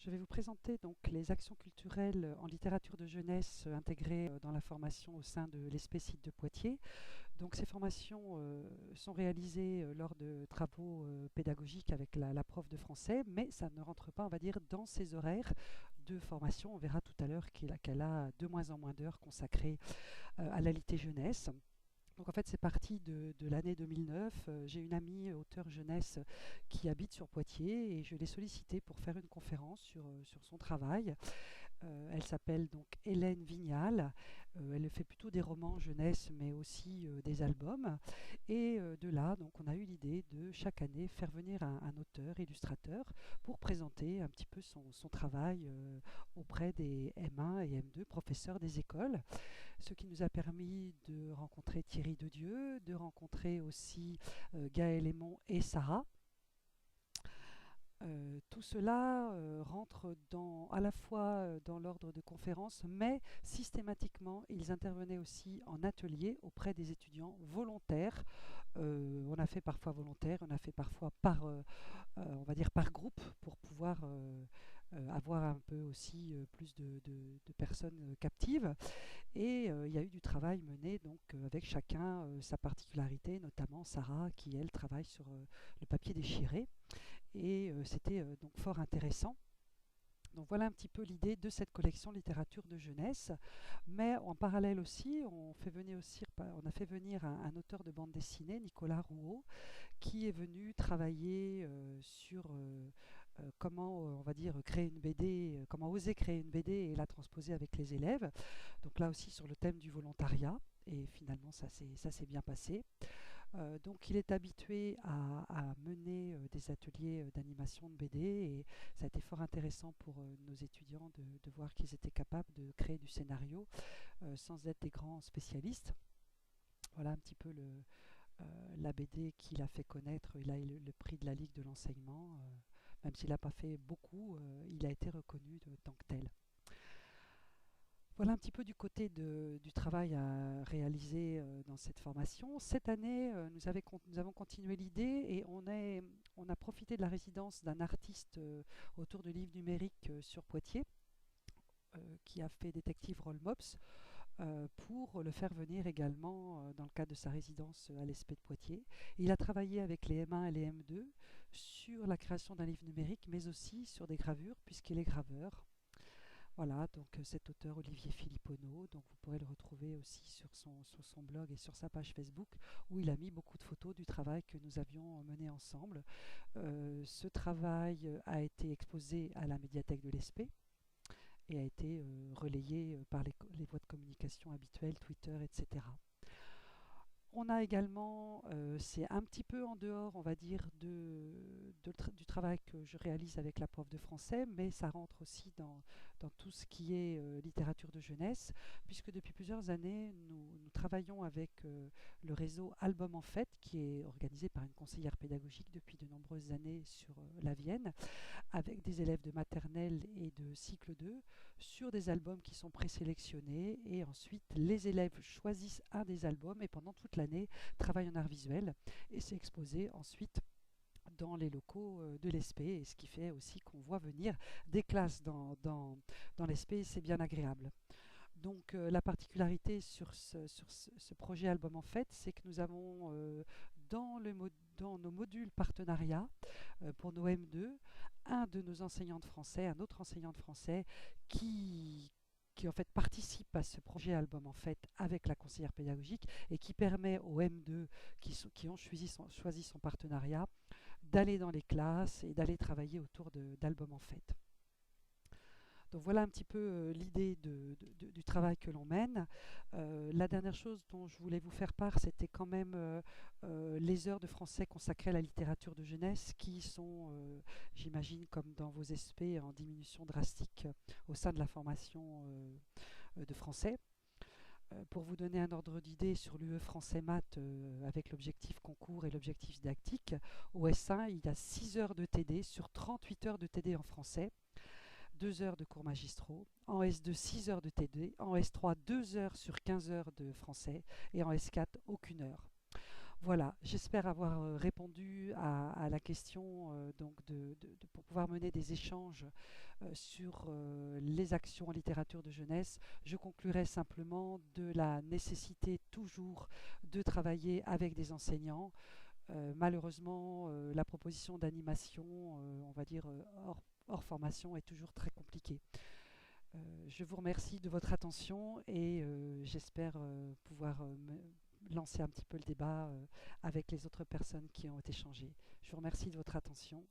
Je vais vous présenter donc les actions culturelles en littérature de jeunesse intégrées dans la formation au sein de l'ESPE-Site de Poitiers. Donc ces formations sont réalisées lors de travaux pédagogiques avec la prof de français, mais ça ne rentre pas, on va dire, dans ses horaires de formation. On verra tout à l'heure qu'elle a de moins en moins d'heures consacrées à la litté jeunesse. Donc en fait, c'est parti de l'année 2009. J'ai une amie auteure jeunesse qui habite sur Poitiers et je l'ai sollicitée pour faire une conférence sur son travail. Elle s'appelle donc Hélène Vignal. Elle fait plutôt des romans jeunesse, mais aussi des albums. Et de là, donc, on a eu l'idée de chaque année faire venir un auteur, illustrateur, pour présenter un petit peu son travail auprès des M1 et M2, professeurs des écoles. Ce qui nous a permis de rencontrer Thierry Dedieu, de rencontrer aussi Gaël Aymon et Sarah. Tout cela rentre à la fois dans l'ordre de conférence, mais systématiquement, ils intervenaient aussi en atelier auprès des étudiants volontaires. On a fait parfois volontaire, on a fait parfois on va dire par groupe, pour pouvoir avoir un peu aussi plus de personnes captives. Et il y a eu du travail mené donc avec chacun sa particularité, notamment Sarah qui elle travaille sur le papier déchiré. Et c'était donc fort intéressant. Donc voilà un petit peu l'idée de cette collection littérature de jeunesse. Mais en parallèle aussi, on a fait venir un auteur de bande dessinée, Nicolas Rouault, qui est venu travailler sur comment, on va dire, créer une BD, comment oser créer une BD et la transposer avec les élèves. Donc là aussi sur le thème du volontariat. Et finalement, ça s'est bien passé. Donc il est habitué à mener des ateliers d'animation de BD et ça a été fort intéressant pour nos étudiants de voir qu'ils étaient capables de créer du scénario sans être des grands spécialistes. Voilà un petit peu la BD qu'il a fait connaître. Il a eu le prix de la Ligue de l'enseignement. Même s'il n'a pas fait beaucoup, il a été reconnu tant que tel. Voilà un petit peu du côté du travail à réaliser dans cette formation. Cette année, nous avons continué l'idée et on a profité de la résidence d'un artiste autour de livres numériques sur Poitiers, qui a fait Détective Roll Mops, pour le faire venir également dans le cadre de sa résidence à l'ESPE de Poitiers. Il a travaillé avec les M1 et les M2 sur la création d'un livre numérique, mais aussi sur des gravures, puisqu'il est graveur. Voilà, donc cet auteur Olivier Philippono, donc vous pourrez le retrouver aussi sur son blog et sur sa page Facebook, où il a mis beaucoup de photos du travail que nous avions mené ensemble. Ce travail a été exposé à la médiathèque de l'ESPE et a été relayé par les voies de communication habituelles, Twitter, etc. On a également, c'est un petit peu en dehors, on va dire, du travail que je réalise avec la prof de français, mais ça rentre aussi dans tout ce qui est littérature de jeunesse, puisque depuis plusieurs années, nous travaillons avec le réseau Album en Fête, qui est organisé par une conseillère pédagogique depuis de nombreuses années sur la Vienne, avec des élèves de maternelle et de cycle 2 sur des albums qui sont présélectionnés et ensuite les élèves choisissent un des albums et pendant toute l'année travaillent en art visuel et c'est exposé ensuite dans les locaux de l'ESPE, et ce qui fait aussi qu'on voit venir des classes dans l'ESPE et c'est bien agréable. Donc la particularité sur ce projet album en fait, c'est que nous avons dans nos modules partenariats pour nos M2, un de nos enseignants de français, un autre enseignant de français qui en fait participe à ce projet album en fait avec la conseillère pédagogique et qui permet aux M2 qui ont choisi son partenariat d'aller dans les classes et d'aller travailler autour d'albums en fait. Donc voilà un petit peu l'idée du travail que l'on mène. La dernière chose dont je voulais vous faire part, c'était quand même les heures de français consacrées à la littérature de jeunesse qui sont, j'imagine, comme dans vos SP, en diminution drastique au sein de la formation de français. Pour vous donner un ordre d'idée sur l'UE français maths avec l'objectif concours et l'objectif didactique, au S1, il y a 6 heures de TD sur 38 heures de TD en français. 2 heures de cours magistraux, en S2 6 heures de TD, en S3 2 heures sur 15 heures de français et en S4 aucune heure. Voilà, j'espère avoir répondu à la question donc pour pouvoir mener des échanges sur les actions en littérature de jeunesse. Je conclurai simplement de la nécessité toujours de travailler avec des enseignants. Malheureusement, la proposition d'animation, on va dire hors formation, est toujours très compliquée. Je vous remercie de votre attention et j'espère pouvoir lancer un petit peu le débat avec les autres personnes qui ont échangé. Je vous remercie de votre attention.